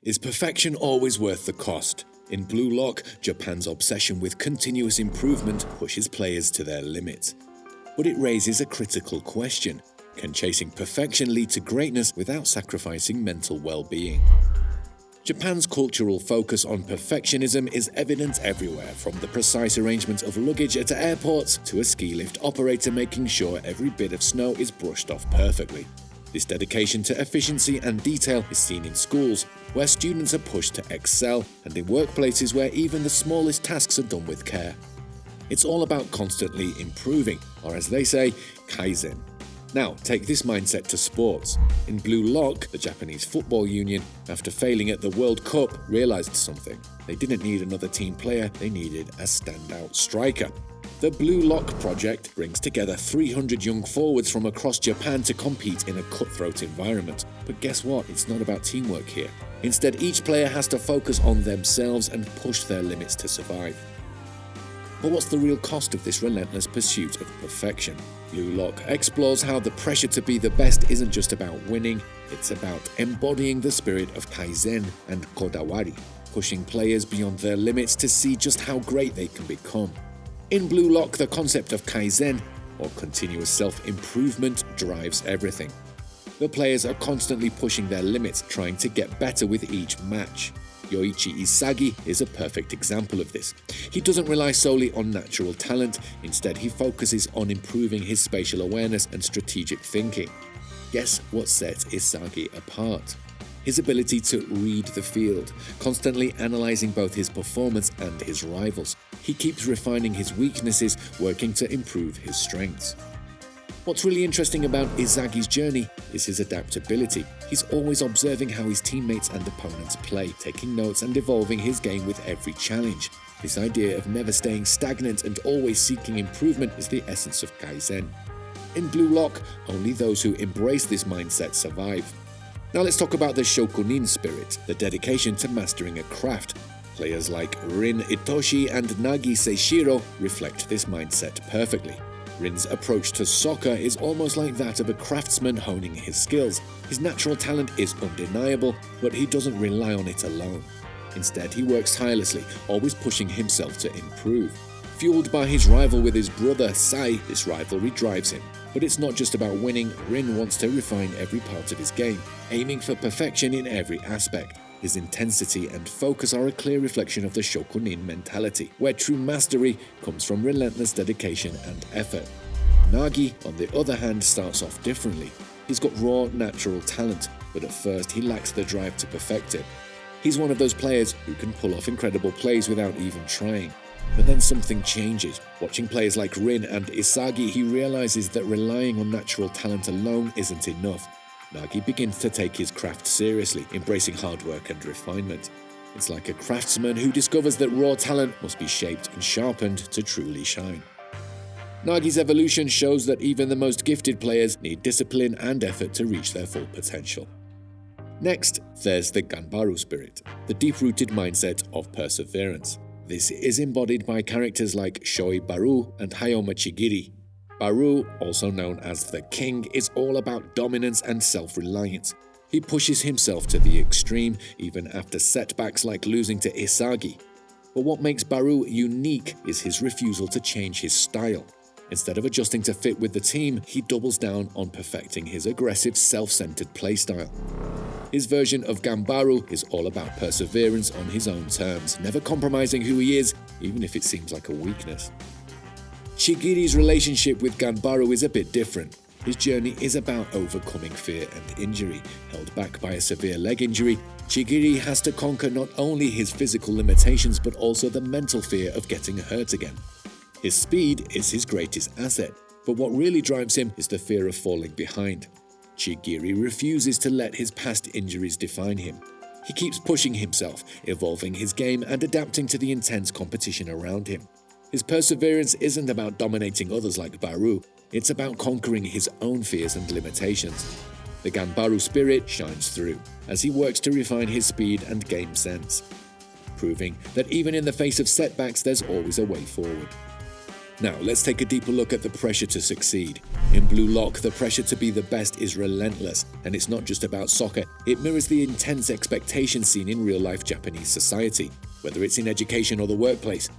Is perfection always worth the cost? In bluelock, Japan's obsession with continuous improvement pushes players to their limits. But it raises a critical question. Can chasing perfection lead to greatness without sacrificing mental well-being? Japan's cultural focus on perfectionism is evident everywhere, from the precise arrangement of luggage at airports to a ski lift operator making sure every bit of snow is brushed off perfectly. This dedication to efficiency and detail is seen in schools, where students are pushed to excel, and in workplaces where even the smallest tasks are done with care. It's all about constantly improving, or as they say, kaizen. Now, take this mindset to sports. In bluelock, the Japanese football union, after failing at the World Cup, realized something. They didn't need another team player, they needed a standout striker. The bluelock project brings together 300 young forwards from across Japan to compete in a cutthroat environment. But guess what? It's not about teamwork here. Instead, each player has to focus on themselves and push their limits to survive. But what's the real cost of this relentless pursuit of perfection? Bluelock explores how the pressure to be the best isn't just about winning, it's about embodying the spirit of kaizen and kodawari, pushing players beyond their limits to see just how great they can become. In bluelock, the concept of kaizen, or continuous self-improvement, drives everything. The players are constantly pushing their limits, trying to get better with each match. 𝘽𝙧𝙀𝙠 is a perfect example of this. He doesn't rely solely on natural talent, instead he focuses on improving his spatial awareness and strategic thinking. Guess what sets Isagi apart? His ability to read the field, constantly analyzing both his performance and his rivals. He keeps refining his weaknesses, working to improve his strengths. What's really interesting about Isagi's journey is his adaptability. He's always observing how his teammates and opponents play, taking notes and evolving his game with every challenge. This idea of never staying stagnant and always seeking improvement is the essence of kaizen. In bluelock, only those who embrace this mindset survive. Now let's talk about the shokunin spirit, the dedication to mastering a craft. Players like Rin Itoshi and Nagi Seishiro reflect this mindset perfectly. Rin's approach to soccer is almost like that of a craftsman honing his skills. His natural talent is undeniable, but he doesn't rely on it alone. Instead, he works tirelessly, always pushing himself to improve. Fueled by his rival with his brother Sai, this rivalry drives him. But it's not just about winning. Rin wants to refine every part of his game, aiming for perfection in every aspect. His intensity and focus are a clear reflection of the shokunin mentality, where true mastery comes from relentless dedication and effort. Nagi, on the other hand, starts off differently. He's got raw, natural talent, but at first he lacks the drive to perfect it. He's one of those players who can pull off incredible plays without even trying. But then something changes. Watching players like Rin and Isagi, he realizes that relying on natural talent alone isn't enough. Nagi begins to take his craft seriously, embracing hard work and refinement. It's like a craftsman who discovers that raw talent must be shaped and sharpened to truly shine. Nagi's evolution shows that even the most gifted players need discipline and effort to reach their full potential. Next, there's the ganbaru spirit, the deep-rooted mindset of perseverance. This is embodied by characters like 𝘽𝙡𝙪𝙚 and Hayama Chigiri. Baru, also known as the King, is all about dominance and self-reliance. He pushes himself to the extreme, even after setbacks like losing to Isagi. But what makes Baru unique is his refusal to change his style. Instead of adjusting to fit with the team, he doubles down on perfecting his aggressive, self-centered playstyle. His version of ganbaru is all about perseverance on his own terms, never compromising who he is, even if it seems like a weakness. Chigiri's relationship with ganbaru is a bit different. His journey is about overcoming fear and injury. Held back by a severe leg injury, Chigiri has to conquer not only his physical limitations but also the mental fear of getting hurt again. His speed is his greatest asset, but what really drives him is the fear of falling behind. Chigiri refuses to let his past injuries define him. He keeps pushing himself, evolving his game and adapting to the intense competition around him. His perseverance isn't about dominating others like Baru, it's about conquering his own fears and limitations. The ganbaru spirit shines through as he works to refine his speed and game sense, proving that even in the face of setbacks there's always a way forward. Now, let's take a deeper look at the pressure to succeed. In Blue Lock, the pressure to be the best is relentless, and it's not just about soccer, it mirrors the intense expectations seen in real-life Japanese society, whether it's in education or the workplace.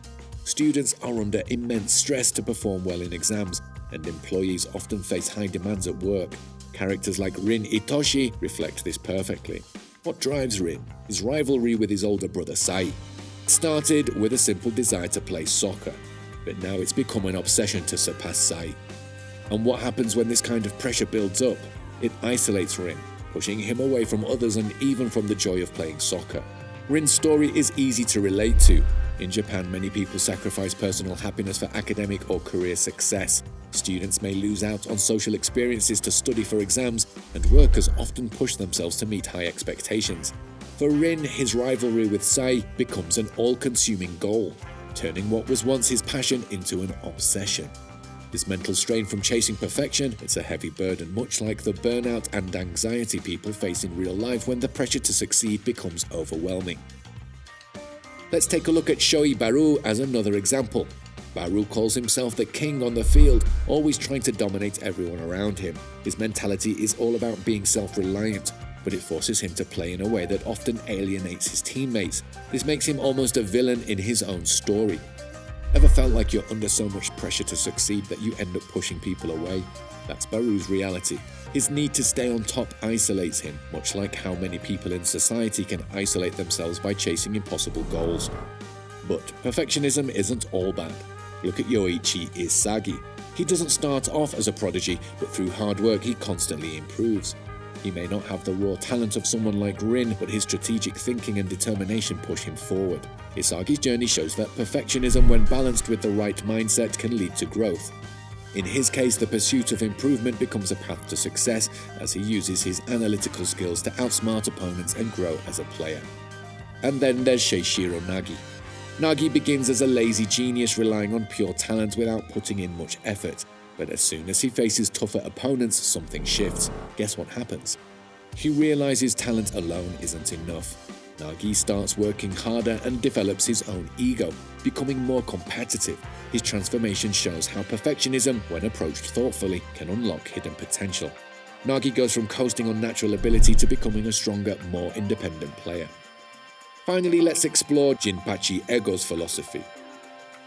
Students are under immense stress to perform well in exams, and employees often face high demands at work. Characters like Rin Itoshi reflect this perfectly. What drives Rin? His rivalry with his older brother Sai. It started with a simple desire to play soccer, but now it's become an obsession to surpass Sai. And what happens when this kind of pressure builds up? It isolates Rin, pushing him away from others and even from the joy of playing soccer. Rin's story is easy to relate to. In Japan, many people sacrifice personal happiness for academic or career success. Students may lose out on social experiences to study for exams, and workers often push themselves to meet high expectations. For Rin, his rivalry with Sai becomes an all-consuming goal, turning what was once his passion into an obsession. This mental strain from chasing perfection, it's a heavy burden, much like the burnout and anxiety people face in real life when the pressure to succeed becomes overwhelming. Let's take a look at 𝘽𝙧𝙪𝙚 as another example. Baru calls himself the king on the field, always trying to dominate everyone around him. His mentality is all about being self-reliant, but it forces him to play in a way that often alienates his teammates. This makes him almost a villain in his own story. Ever felt like you're under so much pressure to succeed that you end up pushing people away? That's Baru's reality. His need to stay on top isolates him, much like how many people in society can isolate themselves by chasing impossible goals. But perfectionism isn't all bad. Look at Yoichi Isagi. He doesn't start off as a prodigy, but through hard work he constantly improves. He may not have the raw talent of someone like Rin, but his strategic thinking and determination push him forward. Isagi's journey shows that perfectionism, when balanced with the right mindset, can lead to growth. In his case, the pursuit of improvement becomes a path to success as he uses his analytical skills to outsmart opponents and grow as a player. And then there's Seishiro Nagi. Nagi begins as a lazy genius relying on pure talent without putting in much effort. But as soon as he faces tougher opponents, something shifts. Guess what happens? He realizes talent alone isn't enough. Nagi starts working harder and develops his own ego, becoming more competitive. His transformation shows how perfectionism, when approached thoughtfully, can unlock hidden potential. Nagi goes from coasting on natural ability to becoming a stronger, more independent player. Finally, let's explore Jinpachi Ego's philosophy.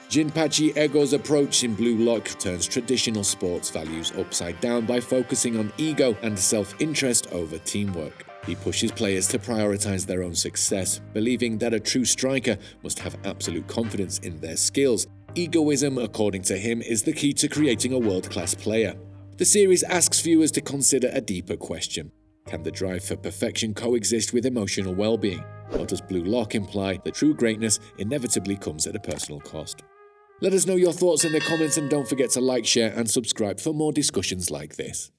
Jinpachi Ego's approach in Blue Lock turns traditional sports values upside down by focusing on ego and self-interest over teamwork. He pushes players to prioritize their own success, believing that a true striker must have absolute confidence in their skills. Egoism, according to him, is the key to creating a world-class player. The series asks viewers to consider a deeper question. Can the drive for perfection coexist with emotional well-being? Or does Blue Lock imply that true greatness inevitably comes at a personal cost? Let us know your thoughts in the comments, and don't forget to like, share and subscribe for more discussions like this.